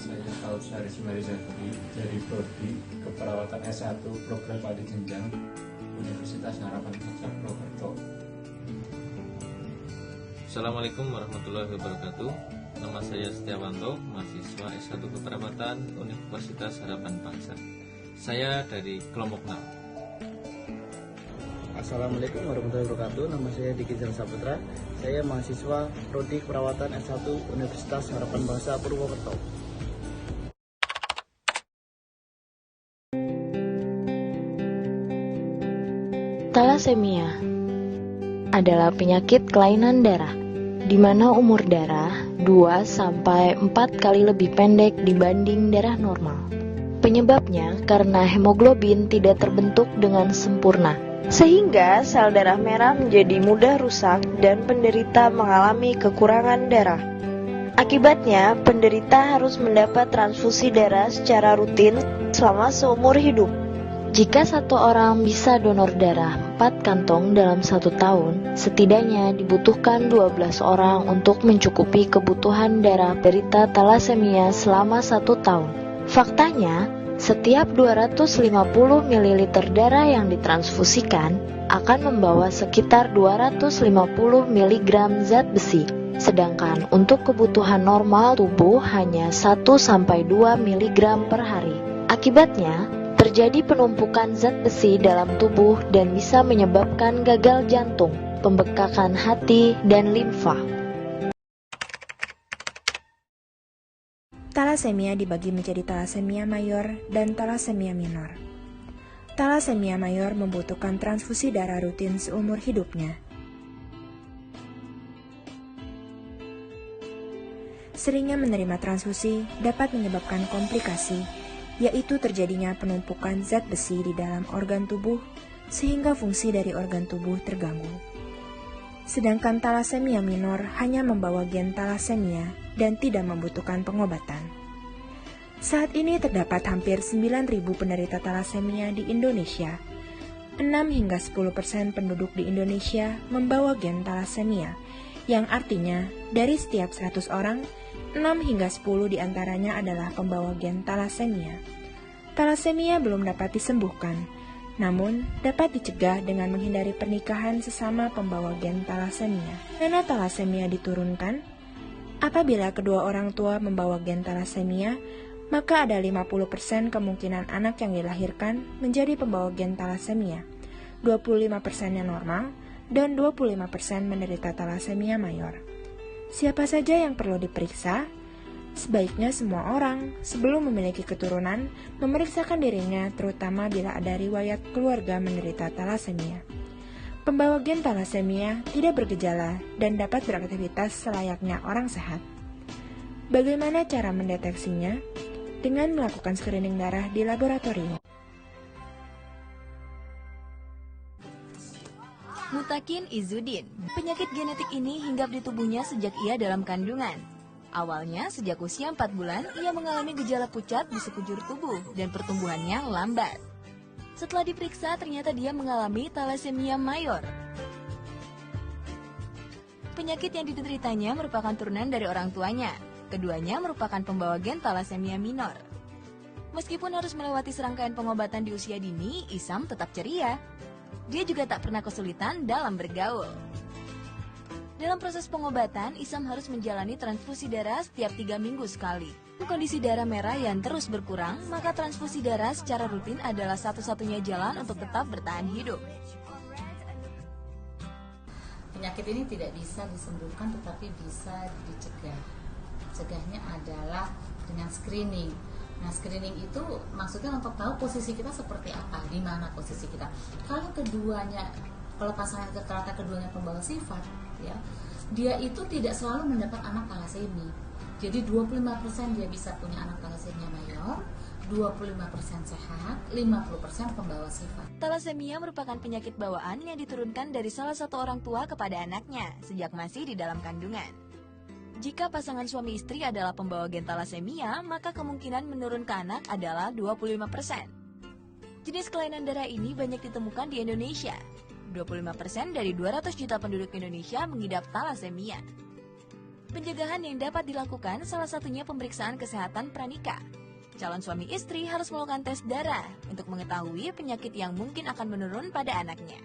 saya Taus Haris Marizaturi dari Prodi Keperawatan S1 Program Padi Jenjang Universitas Harapan Bangsa Purwokerto. Assalamualaikum warahmatullahi wabarakatuh. Nama saya Setiawanto, mahasiswa S1 Keperawatan Universitas Harapan Bangsa. Saya dari kelompok 6. Assalamualaikum warahmatullahi wabarakatuh. Nama saya Diki Saputra. Saya mahasiswa Prodi Keperawatan S1 Universitas Harapan Bangsa Purwokerto. Talasemia adalah penyakit kelainan darah di mana umur darah 2-4 kali lebih pendek dibanding darah normal. Penyebabnya karena hemoglobin tidak terbentuk dengan sempurna, sehingga sel darah merah menjadi mudah rusak dan penderita mengalami kekurangan darah. Akibatnya, penderita harus mendapat transfusi darah secara rutin selama seumur hidup. Jika satu orang bisa donor darah 4 kantong dalam 1 tahun, setidaknya dibutuhkan 12 orang untuk mencukupi kebutuhan darah penderita talasemia selama 1 tahun. Faktanya, setiap 250 ml darah yang ditransfusikan akan membawa sekitar 250 mg zat besi, sedangkan untuk kebutuhan normal tubuh hanya 1-2 mg per hari. Akibatnya, terjadi penumpukan zat besi dalam tubuh dan bisa menyebabkan gagal jantung, pembekakan hati, dan limfa. Talasemia dibagi menjadi talasemia mayor dan talasemia minor. Talasemia mayor membutuhkan transfusi darah rutin seumur hidupnya. Seringnya menerima transfusi dapat menyebabkan komplikasi, yaitu terjadinya penumpukan zat besi di dalam organ tubuh sehingga fungsi dari organ tubuh terganggu. Sedangkan talasemia minor hanya membawa gen talasemia dan tidak membutuhkan pengobatan. Saat ini terdapat hampir 9.000 penderita talasemia di Indonesia. 6-10% penduduk di Indonesia membawa gen talasemia, yang artinya dari setiap 100 orang, 6-10 diantaranya adalah pembawa gen talasemia. Talasemia belum dapat disembuhkan, namun dapat dicegah dengan menghindari pernikahan sesama pembawa gen talasemia. Karena talasemia diturunkan, apabila kedua orang tua membawa gen talasemia, maka ada 50% kemungkinan anak yang dilahirkan menjadi pembawa gen talasemia, 25%-nya normal, dan 25% menderita talasemia mayor. Siapa saja yang perlu diperiksa? Sebaiknya semua orang, sebelum memiliki keturunan, memeriksakan dirinya terutama bila ada riwayat keluarga menderita talasemia. Pembawa gen talasemia tidak bergejala dan dapat beraktivitas selayaknya orang sehat. Bagaimana cara mendeteksinya? Dengan melakukan screening darah di laboratorium. Mutakin Izudin. Penyakit genetik ini hinggap di tubuhnya sejak ia dalam kandungan. Awalnya, sejak usia 4 bulan, ia mengalami gejala pucat di sekujur tubuh dan pertumbuhannya lambat. Setelah diperiksa, ternyata dia mengalami talasemia mayor. Penyakit yang dideritanya merupakan turunan dari orang tuanya. Keduanya merupakan pembawa gen talasemia minor. Meskipun harus melewati serangkaian pengobatan di usia dini, Isam tetap ceria. Dia juga tak pernah kesulitan dalam bergaul. Dalam proses pengobatan, Isam harus menjalani transfusi darah setiap 3 minggu sekali. Kondisi darah merah yang terus berkurang, maka transfusi darah secara rutin adalah satu-satunya jalan untuk tetap bertahan hidup. Penyakit ini tidak bisa disembuhkan tetapi bisa dicegah. Cegahnya adalah dengan screening. Nah, screening itu maksudnya untuk tahu posisi kita seperti apa, di mana posisi kita. Kalau pasangan ternyata keduanya pembawa sifat, ya, dia itu tidak selalu mendapat anak talasemia. Jadi 25% dia bisa punya anak talasemia mayor, 25% sehat, 50% pembawa sifat. Talasemia merupakan penyakit bawaan yang diturunkan dari salah satu orang tua kepada anaknya sejak masih di dalam kandungan. Jika pasangan suami istri adalah pembawa gen talasemia, maka kemungkinan menurun ke anak adalah 25%. Jenis kelainan darah ini banyak ditemukan di Indonesia. 25% dari 200 juta penduduk Indonesia mengidap talasemia. Pencegahan yang dapat dilakukan salah satunya pemeriksaan kesehatan pranikah. Calon suami istri harus melakukan tes darah untuk mengetahui penyakit yang mungkin akan menurun pada anaknya.